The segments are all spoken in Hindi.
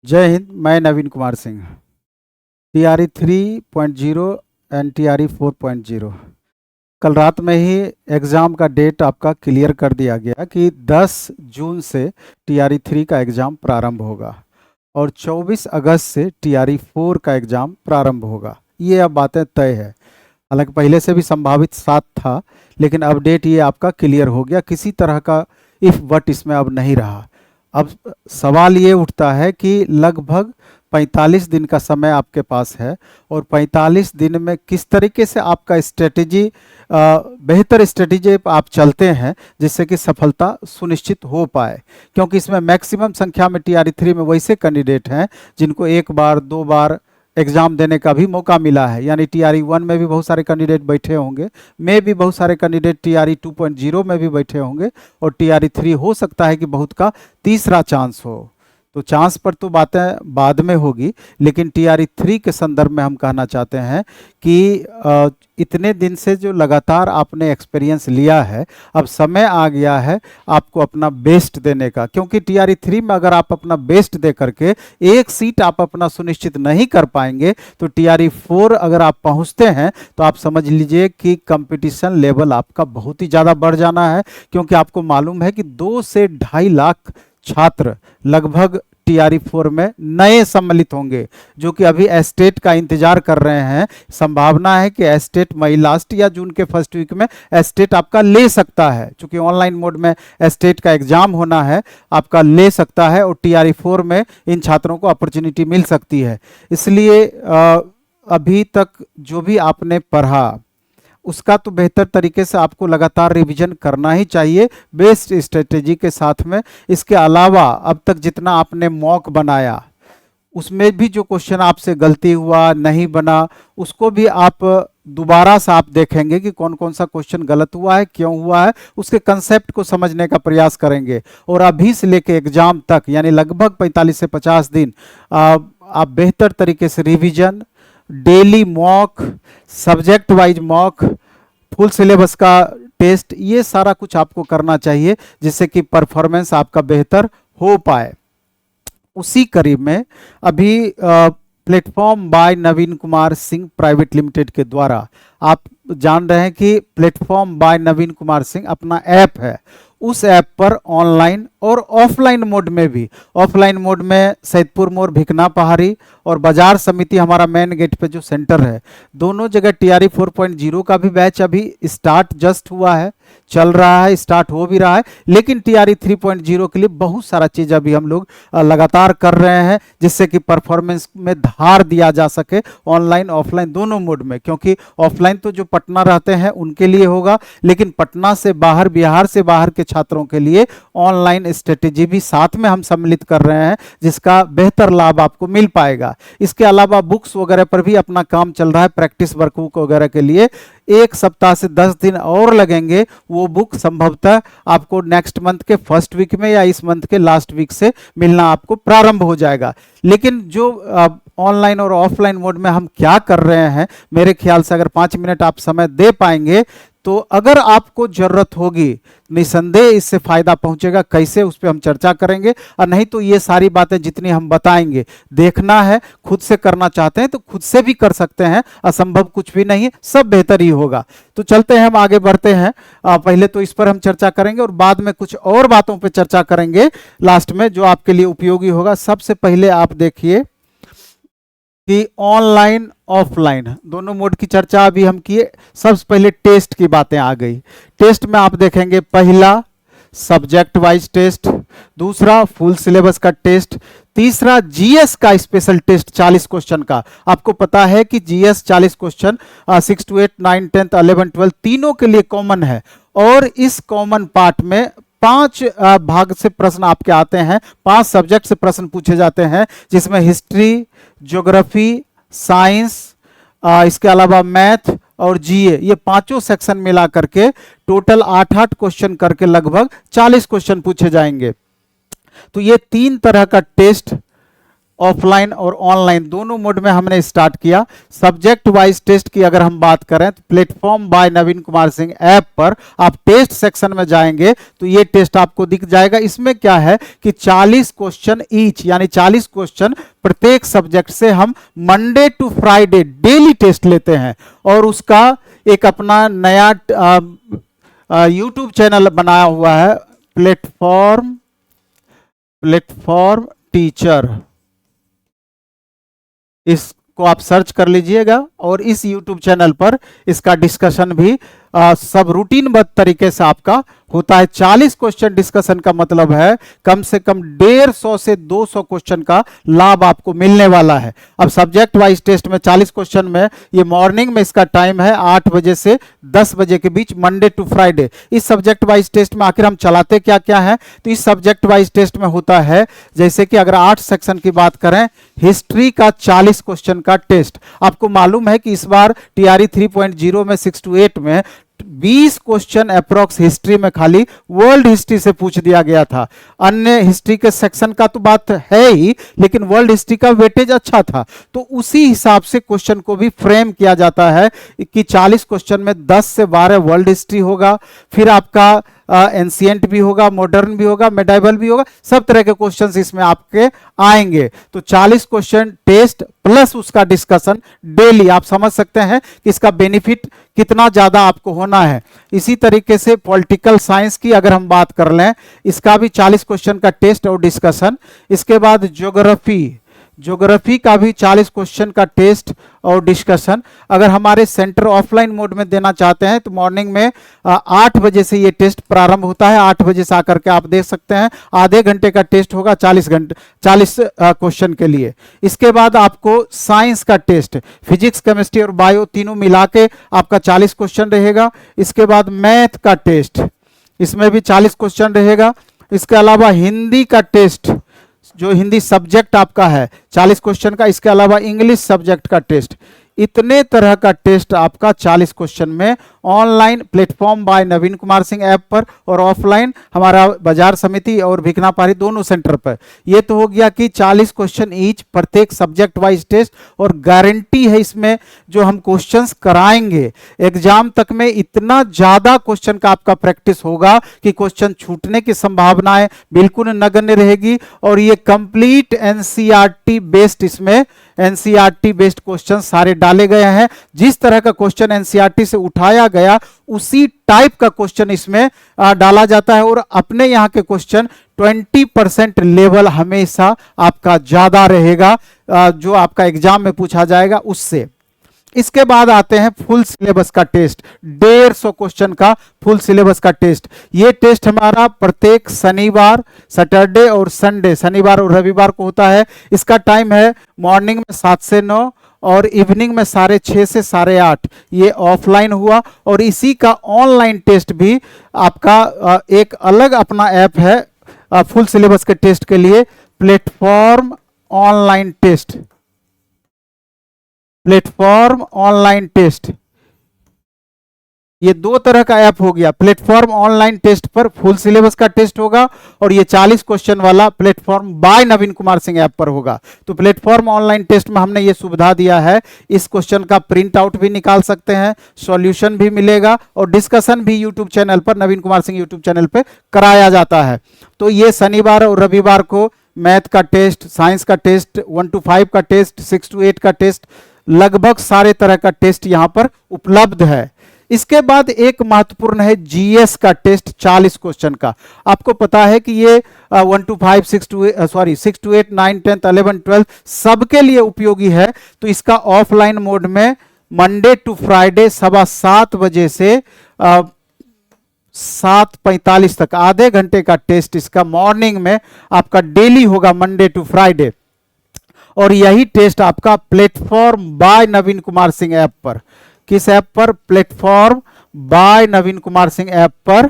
जय हिंद। मैं Naveen Kumar Singh, TRE 3.0 and TRE 4.0। कल रात में ही एग्ज़ाम का डेट आपका क्लियर कर दिया गया कि 10 जून से TRE 3 का एग्ज़ाम प्रारंभ होगा और 24 अगस्त से TRE 4 का एग्ज़ाम प्रारंभ होगा। ये अब बातें तय है। हालांकि पहले से भी संभावित 7 था, लेकिन अपडेट ये आपका क्लियर हो गया। किसी तरह का इफ़ बट इसमें अब नहीं रहा। अब सवाल ये उठता है कि लगभग 45 दिन का समय आपके पास है और 45 दिन में किस तरीके से आपका स्ट्रेटेजी, बेहतर स्ट्रेटेजी आप चलते हैं जिससे कि सफलता सुनिश्चित हो पाए। क्योंकि इसमें मैक्सिमम संख्या में TRE 3 में वैसे कैंडिडेट हैं जिनको एक बार 2 बार एग्ज़ाम देने का भी मौका मिला है। यानी TRE 1 में भी बहुत सारे कैंडिडेट बैठे होंगे, में भी बहुत सारे कैंडिडेट TRE 2.0 में भी बैठे होंगे और TRE 3 हो सकता है कि बहुत का तीसरा चांस हो। तो चांस पर तो बातें बाद में होगी, लेकिन TRE 3 के संदर्भ में हम कहना चाहते हैं कि इतने दिन से जो लगातार आपने एक्सपीरियंस लिया है, अब समय आ गया है आपको अपना बेस्ट देने का। क्योंकि TRE 3 में अगर आप अपना बेस्ट दे करके एक सीट आप अपना सुनिश्चित नहीं कर पाएंगे तो TRE 4 अगर आप पहुंचते हैं तो आप समझ लीजिए कि कंपटीशन लेवल आपका बहुत ही ज़्यादा बढ़ जाना है। क्योंकि आपको मालूम है कि 2 से 2.5 लाख छात्र लगभग TRE 4 में नए सम्मिलित होंगे, जो कि अभी एस्टेट का इंतजार कर रहे हैं। संभावना है कि एस्टेट मई लास्ट या जून के फर्स्ट वीक में एस्टेट आपका ले सकता है। चूंकि ऑनलाइन मोड में एस्टेट का एग्जाम होना है, आपका ले सकता है और TRE 4 में इन छात्रों को अपॉर्चुनिटी मिल सकती है। इसलिए अभी तक जो भी आपने पढ़ा उसका तो बेहतर तरीके से आपको लगातार रिवीजन करना ही चाहिए बेस्ट स्ट्रेटेजी के साथ में। इसके अलावा अब तक जितना आपने मॉक बनाया उसमें भी जो क्वेश्चन आपसे गलती हुआ नहीं बना, उसको भी आप दोबारा से आप देखेंगे कि कौन कौन सा क्वेश्चन गलत हुआ है, क्यों हुआ है, उसके कंसेप्ट को समझने का प्रयास करेंगे। और अभी से लेके एग्जाम तक यानी लगभग 45 से 50 दिन आप बेहतर तरीके से revision, daily mock, subject wise mock, full syllabus का टेस्ट, ये सारा कुछ आपको करना चाहिए जिससे कि परफॉर्मेंस आपका बेहतर हो पाए। उसी करीब में अभी platform by Naveen Kumar Singh private limited के द्वारा, आप जान रहे हैं कि प्लेटफॉर्म बाय नवीन कुमार सिंह अपना ऐप है। उस ऐप पर ऑनलाइन और ऑफलाइन मोड में भी, ऑफलाइन मोड में सैदपुर मोड़, भिकना पहाड़ी और बाजार समिति हमारा मेन गेट पे जो सेंटर है, दोनों जगह TRE 4.0 का भी बैच अभी स्टार्ट जस्ट हुआ है, चल रहा है, स्टार्ट हो भी रहा है। लेकिन TRE 3.0 के लिए बहुत सारा चीज़ अभी हम लोग लगातार कर रहे हैं जिससे कि परफॉर्मेंस में धार दिया जा सके ऑनलाइन ऑफलाइन दोनों मोड में। क्योंकि ऑफलाइन तो जो पटना रहते हैं उनके लिए होगा, लेकिन पटना से बाहर, बिहार से बाहर के छात्रों के लिए ऑनलाइन स्ट्रेटेजी भी साथ में हम सम्मिलित कर रहे हैं जिसका बेहतर लाभ आपको मिल पाएगा। इसके अलावा बुक्स वगैरह पर भी अपना काम चल रहा है। प्रैक्टिस वर्कबुक वगैरह के लिए 1 सप्ताह से 10 दिन और लगेंगे। वो बुक संभवतः आपको नेक्स्ट मंथ के फर्स्ट वीक में या इस मंथ के लास्ट वीक से मिलना आपको प्रारंभ हो जाएगा। लेकिन जो ऑनलाइन और ऑफलाइन मोड में हम क्या कर रहे हैं, मेरे ख्याल से अगर 5 मिनट आप समय दे पाएंगे तो अगर आपको जरूरत होगी निसंदेह इससे फायदा पहुंचेगा। कैसे, उस पर हम चर्चा करेंगे। और नहीं तो ये सारी बातें जितनी हम बताएंगे, देखना है, खुद से करना चाहते हैं तो खुद से भी कर सकते हैं, असंभव कुछ भी नहीं है, सब बेहतर ही होगा। तो चलते हैं, हम आगे बढ़ते हैं। पहले तो इस पर हम चर्चा करेंगे और बाद में कुछ और बातों पर चर्चा करेंगे लास्ट में जो आपके लिए उपयोगी होगा। सबसे पहले आप देखिए कि ऑनलाइन ऑफलाइन दोनों मोड की चर्चा अभी हम किए। सबसे पहले टेस्ट की बातें आ गई। टेस्ट में आप देखेंगे, पहला सब्जेक्ट वाइज टेस्ट, दूसरा फुल सिलेबस का टेस्ट, तीसरा GS का स्पेशल टेस्ट 40 क्वेश्चन का। आपको पता है कि GS 40 क्वेश्चन 6 to 8, 9, 10, 11, 12 तीनों के लिए कॉमन है। और इस कॉमन पार्ट में 5 भाग से प्रश्न आपके आते हैं, 5 सब्जेक्ट से प्रश्न पूछे जाते हैं, जिसमें हिस्ट्री, ज्योग्राफी, साइंस, इसके अलावा मैथ और GA, ये पांचों सेक्शन मिला करके टोटल 8-8 क्वेश्चन करके लगभग 40 क्वेश्चन पूछे जाएंगे। तो ये 3 तरह का टेस्ट ऑफलाइन और ऑनलाइन दोनों मोड में हमने स्टार्ट किया। सब्जेक्ट वाइज टेस्ट की अगर हम बात करें तो platform by Naveen Kumar Singh app पर आप टेस्ट सेक्शन में जाएंगे तो ये टेस्ट आपको दिख जाएगा। इसमें क्या है कि 40 क्वेश्चन ईच, यानी 40 क्वेश्चन प्रत्येक सब्जेक्ट से हम Monday to Friday daily test लेते हैं। और उसका एक अपना नया यूट्यूब चैनल बनाया हुआ है, प्लेटफॉर्म टीचर। इसको आप सर्च कर लीजिएगा और इस YouTube चैनल पर इसका डिस्कशन भी सब रूटीनबद्ध तरीके से आपका होता है। 40 क्वेश्चन डिस्कशन का मतलब है कम से कम 150 से 200 क्वेश्चन का लाभ आपको मिलने वाला है। अब सब्जेक्ट वाइज टेस्ट में 40 क्वेश्चन में ये मॉर्निंग में इसका टाइम है 8 बजे से 10 बजे के बीच, मंडे टू फ्राइडे। इस सब्जेक्ट वाइज टेस्ट में आखिर हम चलाते क्या क्या है, तो इस सब्जेक्ट वाइज टेस्ट में होता है जैसे कि अगर 8 सेक्शन की बात करें, हिस्ट्री का 40 क्वेश्चन का टेस्ट। आपको मालूम है कि इस बार TRE 3.0 में 6 to 8 में 20 क्वेश्चन अप्रोक्स हिस्ट्री में खाली वर्ल्ड हिस्ट्री से पूछ दिया गया था। अन्य हिस्ट्री के सेक्शन का तो बात है ही, लेकिन वर्ल्ड हिस्ट्री का वेटेज अच्छा था, तो उसी हिसाब से क्वेश्चन को भी फ्रेम किया जाता है कि 40 क्वेश्चन में 10 से 12 वर्ल्ड हिस्ट्री होगा, फिर आपका एंशिएंट भी होगा, मॉडर्न भी होगा, मेडाइवल भी होगा, सब तरह के क्वेश्चंस इसमें आपके आएंगे। तो 40 क्वेश्चन टेस्ट प्लस उसका डिस्कशन डेली, आप समझ सकते हैं कि इसका बेनिफिट कितना ज्यादा आपको होना है। इसी तरीके से पॉलिटिकल साइंस की अगर हम बात कर लें, इसका भी 40 क्वेश्चन का टेस्ट और डिस्कशन। इसके बाद ज्योग्राफी का भी 40 क्वेश्चन का टेस्ट और डिस्कशन। अगर हमारे सेंटर ऑफलाइन मोड में देना चाहते हैं तो मॉर्निंग में 8 बजे से ये टेस्ट प्रारंभ होता है। 8 बजे से आकर के आप देख सकते हैं, आधे घंटे का टेस्ट होगा 40 क्वेश्चन के लिए। इसके बाद आपको साइंस का टेस्ट, फिजिक्स, केमिस्ट्री और बायो तीनों मिला के आपका 40 क्वेश्चन रहेगा। इसके बाद मैथ का टेस्ट, इसमें भी 40 क्वेश्चन रहेगा। इसके अलावा हिंदी का टेस्ट, जो हिंदी सब्जेक्ट आपका है, 40 क्वेश्चन का। इसके अलावा इंग्लिश सब्जेक्ट का टेस्ट, इतने तरह का टेस्ट आपका 40 क्वेश्चन में online platform by Naveen Kumar Singh app पर और ऑफलाइन हमारा बाजार समिति और भिकनापारी दोनों सेंटर पर। ये तो हो गया कि 40 क्वेश्चन ईच प्रत्येक सब्जेक्ट वाइज टेस्ट, और गारंटी है इसमें जो हम क्वेश्चंस कराएंगे एग्जाम तक में इतना ज्यादा क्वेश्चन का आपका प्रैक्टिस होगा कि क्वेश्चन छूटने की संभावनाएं बिल्कुल नगण्य रहेगी। और ये कंप्लीट NCERT बेस्ड, इसमें NCERT बेस्ड क्वेश्चन सारे डाले गए हैं। जिस तरह का क्वेश्चन NCERT से उठाया गया उसी टाइप का क्वेश्चन इसमें डाला जाता है। और अपने यहाँ के क्वेश्चन 20% लेवल हमेशा आपका ज्यादा रहेगा जो आपका एग्जाम में पूछा जाएगा उससे। इसके बाद आते हैं फुल सिलेबस का टेस्ट, 150 क्वेश्चन का फुल सिलेबस का टेस्ट। ये टेस्ट हमारा प्रत्येक शनिवार, सैटरडे और संडे, शनिवार और रविवार को होता है। इसका टाइम है मॉर्निंग में 7 से 9 और इवनिंग में 6:30 से 8:30। ये ऑफलाइन हुआ। और इसी का ऑनलाइन टेस्ट भी आपका एक अलग अपना ऐप है फुल सिलेबस के टेस्ट के लिए, platform online test. Platform online test, ये दो तरह का ऐप हो गया। प्लेटफॉर्म ऑनलाइन टेस्ट पर फुल सिलेबस का टेस्ट होगा और ये 40 क्वेश्चन वाला platform by Naveen Kumar Singh app पर होगा। तो प्लेटफॉर्म ऑनलाइन टेस्ट में हमने ये सुविधा दिया है, इस क्वेश्चन का प्रिंट आउट भी निकाल सकते हैं, सॉल्यूशन भी मिलेगा और डिस्कशन भी यूट्यूब चैनल पर, नवीन कुमार सिंह यूट्यूब चैनल पर कराया जाता है। तो ये शनिवार और रविवार को मैथ का टेस्ट, साइंस का टेस्ट, 1 to 5 का टेस्ट, 6 to 8 का टेस्ट, लगभग सारे तरह का टेस्ट यहां पर उपलब्ध है। इसके बाद एक महत्वपूर्ण है जीएस का टेस्ट 40 क्वेश्चन का। आपको पता है कि ये 1 to 5, 6 to 8, 9, 10, 11, 12 सबके लिए उपयोगी है। तो इसका ऑफलाइन मोड में मंडे टू फ्राइडे 7:15 बजे से 7:45 तक आधे घंटे का टेस्ट इसका मॉर्निंग में आपका डेली होगा, मंडे टू फ्राइडे। और यही टेस्ट आपका platform by Naveen Kumar Singh app पर, किस ऐप पर? Platform by Naveen Kumar Singh app पर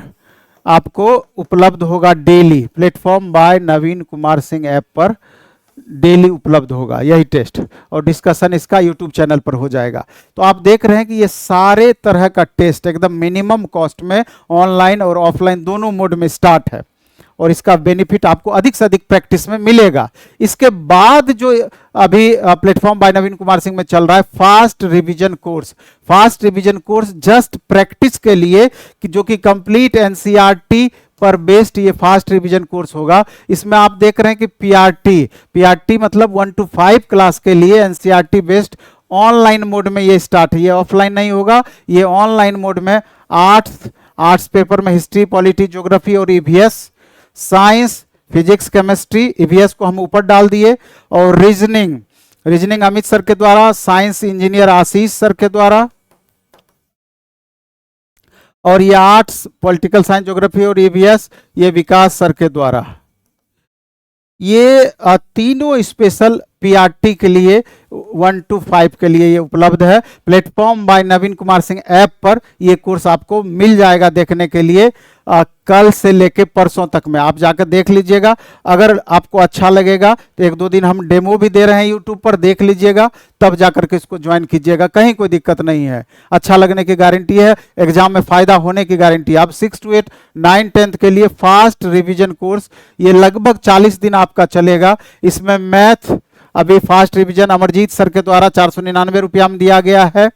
आपको उपलब्ध होगा daily. Platform by Naveen Kumar Singh app पर डेली उपलब्ध होगा यही टेस्ट, और डिस्कशन इसका यूट्यूब चैनल पर हो जाएगा। तो आप देख रहे हैं कि ये सारे तरह का टेस्ट एकदम मिनिमम कॉस्ट में ऑनलाइन और ऑफलाइन दोनों मोड में स्टार्ट है। और इसका बेनिफिट आपको अधिक से अधिक प्रैक्टिस में मिलेगा। इसके बाद जो अभी प्लेटफॉर्म बाय नवीन कुमार सिंह में चल रहा है fast revision course, fast revision course just practice के लिए कि जो कि कंप्लीट एनसीईआरटी पर बेस्ड ये फास्ट रिवीजन कोर्स होगा। इसमें आप देख रहे हैं कि पीआरटी मतलब 1 to 5 क्लास के लिए एनसीईआरटी बेस्ड ऑनलाइन मोड में ये स्टार्ट है, ये ऑफलाइन नहीं होगा, ये ऑनलाइन मोड में आर्ट्स पेपर में हिस्ट्री, पॉलिटी, ज्योग्राफी और EVS, science, physics, chemistry, EVS को हम ऊपर डाल दिए, और रीजनिंग अमित सर के द्वारा, साइंस इंजीनियर आशीष सर के द्वारा, और ये आर्ट्स, पॉलिटिकल साइंस, ज्योग्राफी और ईवीएस ये विकास सर के द्वारा। ये तीनों स्पेशल पीआरटी के लिए 1 to 5 के लिए ये उपलब्ध है। Platform by Naveen Kumar Singh app पर ये कोर्स आपको मिल जाएगा देखने के लिए। कल से लेके परसों तक में आप जाकर देख लीजिएगा। अगर आपको अच्छा लगेगा तो 1-2 दिन हम डेमो भी दे रहे हैं यूट्यूब पर, देख लीजिएगा, तब जाकर के इसको ज्वाइन कीजिएगा। कहीं कोई दिक्कत नहीं है, अच्छा लगने की गारंटी है, एग्जाम में फायदा होने की गारंटी। आप 6 to 8, 9, 10 के लिए फास्ट रिवीजन कोर्स ये लगभग 40 दिन आपका चलेगा। इसमें मैथ अभी फास्ट रिवीजन अमरजीत सर के द्वारा 499 रुपया में दिया गया है।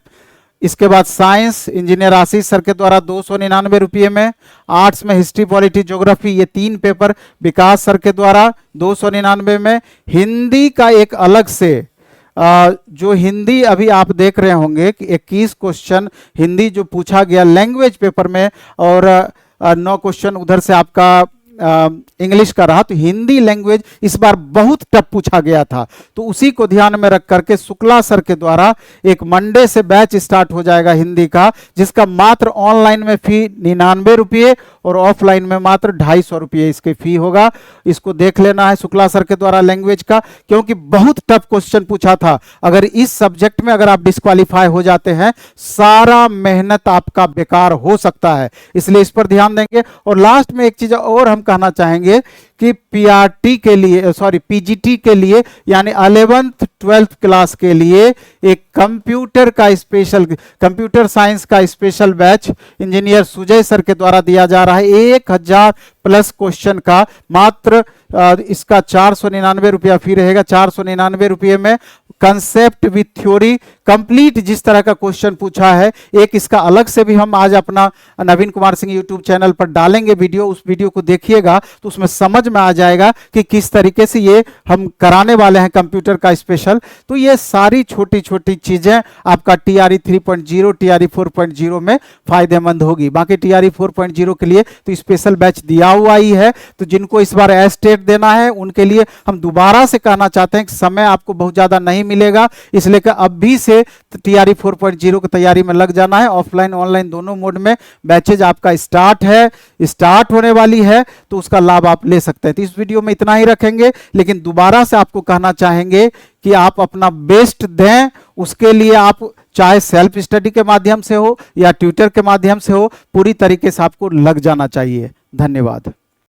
इसके बाद साइंस इंजीनियर आशीष सर के द्वारा 299 रुपये में, आर्ट्स में हिस्ट्री, पॉलिटी, ज्योग्राफी ये 3 पेपर विकास सर के द्वारा 299 में। हिंदी का एक अलग से जो हिंदी अभी आप देख रहे होंगे कि 21 क्वेश्चन हिंदी जो पूछा गया लैंग्वेज पेपर में, और 9 क्वेश्चन उधर से आपका इंग्लिश का रहा, तो हिंदी लैंग्वेज इस बार बहुत टफ पूछा गया था। तो उसी को ध्यान में रख करके शुक्ला सर के द्वारा एक मंडे से बैच स्टार्ट हो जाएगा हिंदी का, जिसका मात्र ऑनलाइन में फी 99 रुपये और ऑफलाइन में मात्र 250 रुपये इसकी फी होगा। इसको देख लेना है शुक्ला सर के द्वारा लैंग्वेज का, क्योंकि बहुत टफ क्वेश्चन पूछा था। अगर इस सब्जेक्ट में अगर आप डिस्क्वालीफाई हो जाते हैं, सारा मेहनत आपका बेकार हो सकता है, इसलिए इस पर ध्यान देंगे। और लास्ट में एक चीज और हम कहना चाहेंगे कि पीआरटी के लिए पीजीटी के लिए यानी 11th 12th क्लास के लिए एक कंप्यूटर साइंस का special batch engineer Sujay sir के द्वारा दिया जा रहा है। 1000 प्लस क्वेश्चन का मात्र इसका 499 रुपया फी रहेगा। 499 रुपये में कंसेप्ट विथ थ्योरी कंप्लीट जिस तरह का क्वेश्चन पूछा है, एक इसका अलग से भी हम आज अपना नवीन कुमार सिंह यूट्यूब चैनल पर डालेंगे वीडियो, उस वीडियो को देखिएगा तो उसमें समझ में आ जाएगा कि किस तरीके से ये हम कराने वाले हैं कंप्यूटर का स्पेशल। तो ये सारी छोटी छोटी चीजें आपका टीआरई 3.0 टीआरई 4.0 में फायदेमंद होगी। बाकी टीआरई 4.0 के लिए तो स्पेशल बैच दिया हुआ ही है, तो जिनको इस बार एस्टेट देना है उनके लिए हम दोबारा से कहना चाहते हैं कि समय आपको बहुत ज्यादा नहीं मिलेगा, इसलिए कि अब भी से टीआरई 4.0 की तैयारी में लग जाना है। ऑफलाइन ऑनलाइन दोनों मोड में बैचेज आपका स्टार्ट होने वाली है, तो उसका लाभ आप ले सकते हैं। तो इस वीडियो में इतना ही रखेंगे, लेकिन दोबारा से आपको कहना चाहेंगे कि आप अपना बेस्ट दें। उसके लिए आप चाहे सेल्फ स्टडी के माध्यम से हो या ट्यूटर के माध्यम से हो, पूरी तरीके से आपको लग जाना चाहिए। धन्यवाद।